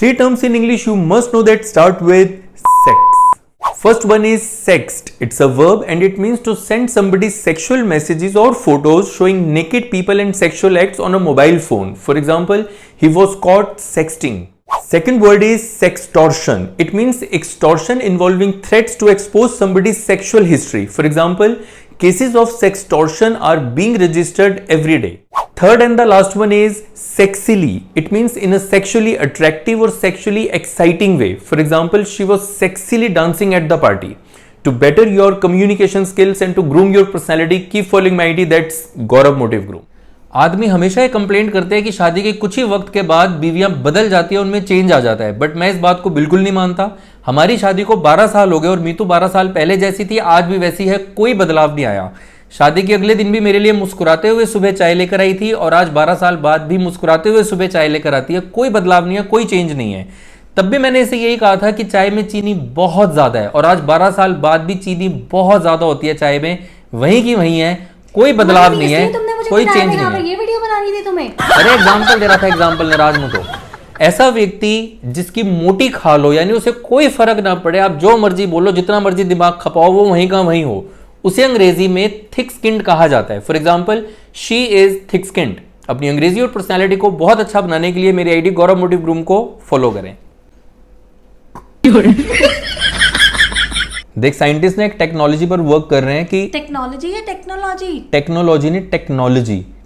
Three terms in English you must know that start with sex. First one is sext. It's a verb and it means to send somebody sexual messages or photos showing naked people and sexual acts on a mobile phone. For example, he was caught sexting. Second word is sextortion. It means extortion involving threats to expose somebody's sexual history. For example, cases of sextortion are being registered every day. Third and the last one is sexily. It means in a sexually attractive or sexually exciting way. For example, she was sexily dancing at the party. To better your communication skills and to groom your personality, keep following my ID. That's Gaurav Motive Groom. आदमी हमेशा ये complaint करते हैं कि शादी के कुछ ही वक्त के बाद बीवियां बदल जाती है, उनमें चेंज आ जाता है, बट मैं इस बात को बिल्कुल नहीं मानता। हमारी शादी को 12 साल हो गए और मीतू 12 साल पहले जैसी थी आज भी वैसी है, कोई बदलाव नहीं आया। शादी के अगले दिन भी मेरे लिए मुस्कुराते हुए सुबह चाय लेकर आई थी और आज 12 साल बाद भी मुस्कुराते हुए सुबह चाय लेकर आती है, कोई बदलाव नहीं है, कोई चेंज नहीं है। तब भी मैंने इसे यही कहा था कि चाय में चीनी बहुत ज़्यादा है और आज 12 साल बाद भी चीनी बहुत ज़्यादा होती है चाय में, वहीं की वहीं है, कोई बदलाव नहीं है, कोई चेंज नहीं है। ये वीडियो बनानी थी तुम्हें। अरे एग्जाम्पल दे रहा था, एग्जाम्पल नाराज मत हो। ऐसा व्यक्ति जिसकी मोटी खाल हो, यानी उसे कोई फर्क ना पड़े, आप जो मर्जी बोलो, जितना मर्जी दिमाग खपाओ, वो वहीं का वहीं हो, उसे अंग्रेजी में थिक स्किन्ड कहा जाता है। For example, she is thick skinned. अपनी अंग्रेजी और पर्सनैलिटी को बहुत अच्छा बनाने के लिए मेरी आईडी गौरव मोटिव ग्रूम को फॉलो करें। देख, साइंटिस्ट ने एक टेक्नोलॉजी पर वर्क कर रहे हैं कि टेक्नोलॉजी है टेक्नोलॉजी नहीं,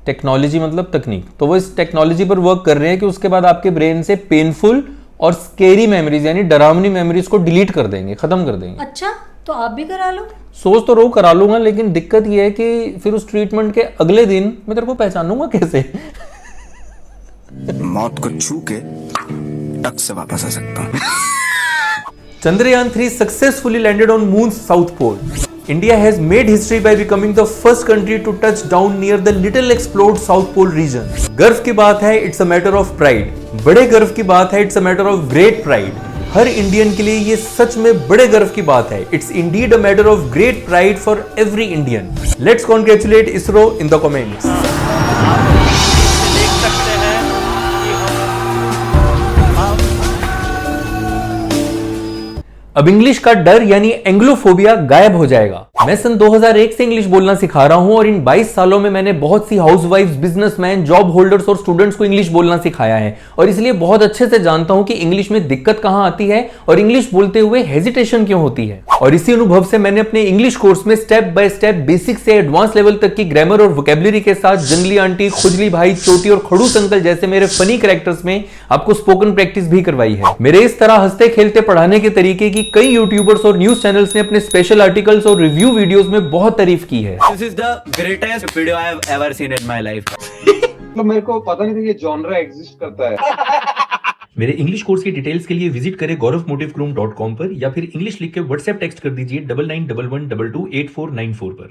टेक्नोलॉजी मतलब तकनीक। तो वो इस टेक्नोलॉजी पर वर्क कर रहे हैं कि उसके बाद आपके ब्रेन से पेनफुल और स्केरी मेमोरीज यानी डरावनी मेमोरीज को डिलीट कर देंगे, खत्म कर देंगे। अच्छा, तो आप भी करा लो। सोच तो रो करा लूंगा, लेकिन दिक्कत ये है कि फिर उस ट्रीटमेंट के अगले दिन मैं तेरे को पहचानूंगा कैसे? मौत को छू के टक से वापस आ सकता हूं। Chandrayaan 3 successfully landed on Moon's south pole. India has made history by becoming the first country to touch down near the little explored South Pole region. गर्व की बात है, it's a matter of pride. बड़े गर्व की बात है, it's a matter of great pride. Her Indian के लिए ये सच में बड़े गर्व की बात है. It's indeed a matter of great pride for every Indian. Let's congratulate ISRO in the comments. अब इंग्लिश का डर यानी एंग्लोफोबिया गायब हो जाएगा। मैं सन 2001 से इंग्लिश बोलना सिखा रहा हूं और इन 22 सालों में मैंने बहुत सी हाउसवाइफ्स, बिजनेसमैन, जॉब होल्डर्स और स्टूडेंट्स को इंग्लिश बोलना सिखाया है और इसलिए बहुत अच्छे से जानता हूं कि इंग्लिश में दिक्कत कहां आती है और इंग्लिश बोलते हुए हेजिटेशन क्यों होती है। और इसी अनुभव से मैंने अपने इंग्लिश कोर्स में स्टेप बाय स्टेप बेसिक से एडवांस लेवल तक की ग्रामर और वोकेबलरी के साथ जंगली आंटी, खुजली भाई, चोटी और खड़ूस अंकल जैसे मेरे फनी कैरेक्टर्स में आपको स्पोकन प्रैक्टिस भी करवाई है। मेरे इस तरह हंसते खेलते पढ़ाने के तरीके की कई यूट्यूबर्स और न्यूज चैनल्स ने अपने स्पेशल आर्टिकल्स और रिव्यू वीडियोस में बहुत तारीफ की है। This is the greatest video I have ever seen in my life. तो मेरे को पता नहीं था ये जॉनरा एग्जिस्ट करता है। मेरे इंग्लिश कोर्स की डिटेल्स के लिए विजिट करें gauravmotivegroom.com पर या फिर इंग्लिश लिख के व्हाट्सएप टेक्स्ट कर दीजिए 9911228494 पर।